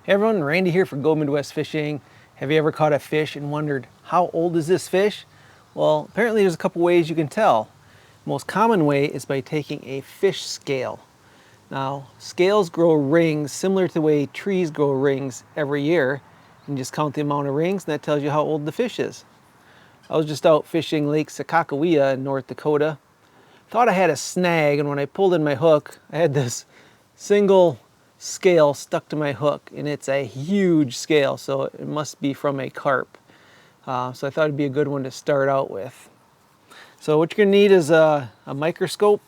Hey everyone, Randy here for Go Midwest Fishing. Have you ever caught a fish and wondered, how old is this fish? Well, apparently there's a couple ways you can tell. The most common way is by taking a fish scale. Now, scales grow rings similar to the way trees grow rings every year. You just count the amount of rings and that tells you how old the fish is. I was just out fishing Lake Sakakawea in North Dakota. Thought I had a snag, and when I pulled in my hook, I had this single scale stuck to my hook, and it's a huge scale, so it must be from a carp. So I thought it'd be a good one to start out with. So what you're going to need is a microscope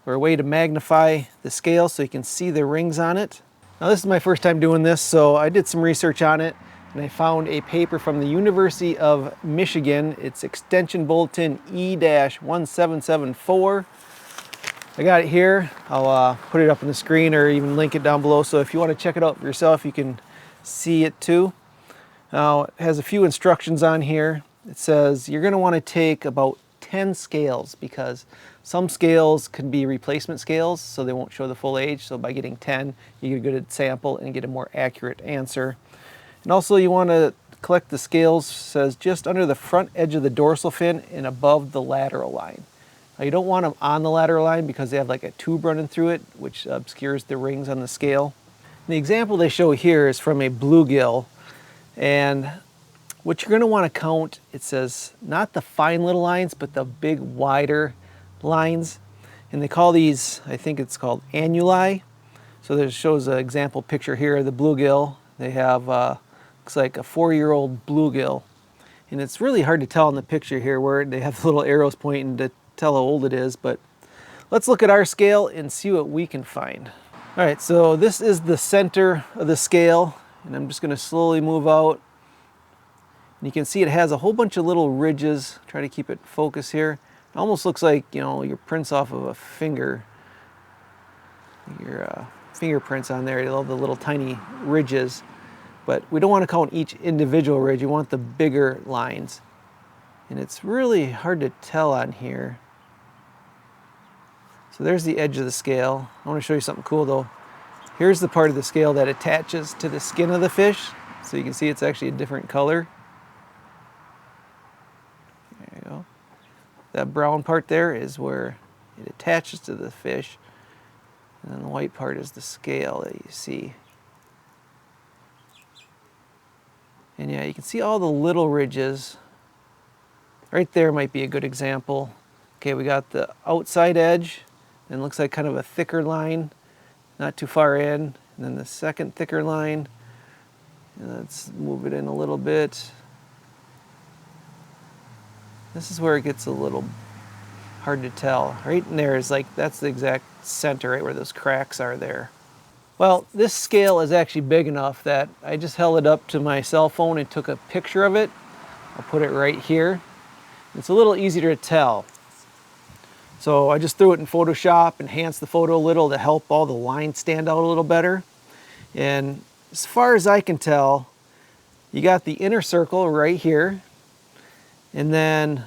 or a way to magnify the scale so you can see the rings on it. Now this is my first time doing this, so I did some research on it, and I found a paper from the University of Michigan. It's Extension Bulletin E-1774. I got it here. I'll put it up on the screen or even link it down below, so if you want to check it out for yourself, you can see it too. Now, it has a few instructions on here. It says you're going to want to take about 10 scales because some scales could be replacement scales, so they won't show the full age. So by getting 10, you get a good sample and get a more accurate answer. And also you want to collect the scales, it says just under the front edge of the dorsal fin and above the lateral line. Now you don't want them on the lateral line because they have like a tube running through it, which obscures the rings on the scale. And the example they show here is from a bluegill, and what you're going to want to count, it says not the fine little lines, but the big wider lines. And they call these, I think it's called annuli. So there shows an example picture here of the bluegill. They have, looks like a 4-year-old bluegill. And it's really hard to tell in the picture here where they have the little arrows pointing to tell how old it is, but let's look at our scale and see what we can find. All right, so this is the center of the scale, and I'm just going to slowly move out. And you can see it has a whole bunch of little ridges. Try to keep it focused here. It almost looks like, you know, your prints off of a finger. Your fingerprints on there, all the little tiny ridges. But we don't want to count each individual ridge. You want the bigger lines. And it's really hard to tell on here. So there's the edge of the scale. I want to show you something cool though. Here's the part of the scale that attaches to the skin of the fish. So you can see it's actually a different color. There you go. That brown part there is where it attaches to the fish. And then the white part is the scale that you see. And yeah, you can see all the little ridges. Right there might be a good example. Okay, we got the outside edge, and it looks like kind of a thicker line, not too far in. And then the second thicker line. And let's move it in a little bit. This is where it gets a little hard to tell. Right in there is like, that's the exact center, right where those cracks are there. Well, this scale is actually big enough that I just held it up to my cell phone and took a picture of it. I'll put it right here. It's a little easier to tell. So I just threw it in Photoshop, enhanced the photo a little to help all the lines stand out a little better. And as far as I can tell, you got the inner circle right here. And then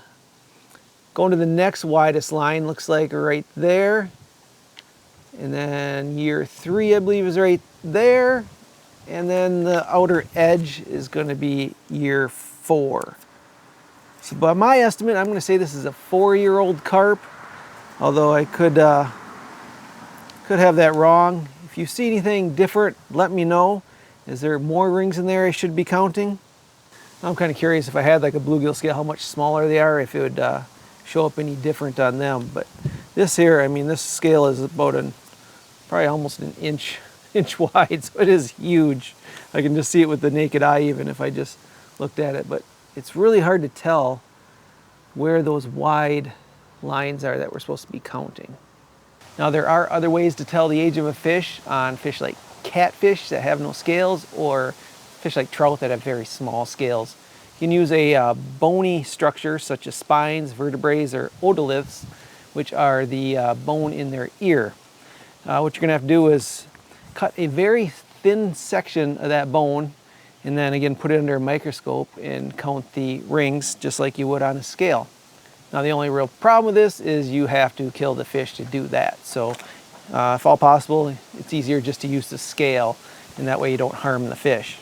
going to the next widest line, looks like right there. And then year 3, I believe, is right there. And then the outer edge is going to be year 4. So by my estimate, I'm going to say this is a 4-year-old carp, although I could have that wrong. If you see anything different, let me know. Is there more rings in there I should be counting? I'm kind of curious if I had like a bluegill scale, how much smaller they are, if it would show up any different on them. But this here, I mean, this scale is about probably almost an inch wide, so it is huge. I can just see it with the naked eye even if I just looked at it. But it's really hard to tell where those wide lines are that we're supposed to be counting. Now there are other ways to tell the age of a fish on fish like catfish that have no scales, or fish like trout that have very small scales. You can use a bony structure such as spines, vertebrae, or otoliths, which are the bone in their ear. What you're going to have to do is cut a very thin section of that bone, and then again put it under a microscope and count the rings just like you would on a scale. Now the only real problem with this is you have to kill the fish to do that. So if all possible, it's easier just to use the scale and that way you don't harm the fish.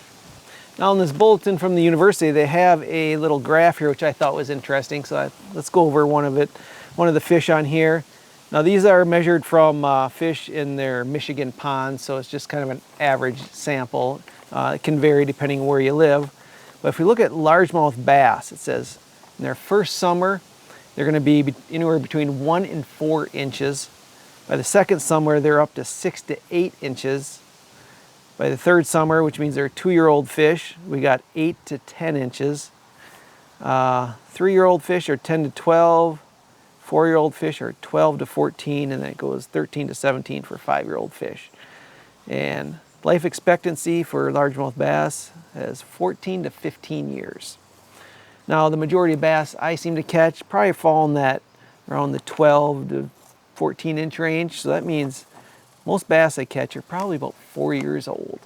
Now in this bulletin from the university, they have a little graph here which I thought was interesting, so let's go over one of the fish on here. Now these are measured from fish in their Michigan ponds, so it's just kind of an average sample. It can vary depending where you live. But if we look at largemouth bass, it says in their first summer, they're going to be anywhere between 1 and 4 inches. By the second summer, they're up to 6 to 8 inches. By the third summer, which means they're 2-year-old fish, we got 8 to 10 inches. 3-year-old fish are 10 to 12. 4-year-old fish are 12 to 14, and then it goes 13 to 17 for 5-year-old fish. And life expectancy for largemouth bass is 14 to 15 years. Now the majority of bass I seem to catch probably fall in that around the 12 to 14 inch range, so that means most bass I catch are probably about 4 years old.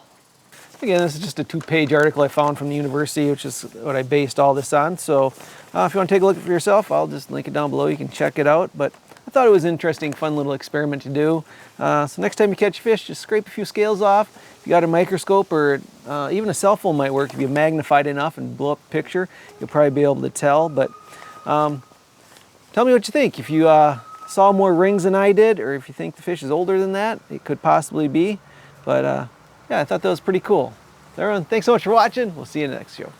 Again, this is just a 2-page article I found from the university, which is what I based all this on. So if you want to take a look for yourself, I'll just link it down below. You can check it out. But I thought it was an interesting, fun little experiment to do. So next time you catch fish, just scrape a few scales off. If you got a microscope or even a cell phone might work. If you magnify it enough and blow up a picture, you'll probably be able to tell. But tell me what you think. If you saw more rings than I did, or if you think the fish is older than that, it could possibly be. But yeah, I thought that was pretty cool. So everyone, thanks so much for watching. We'll see you in the next show.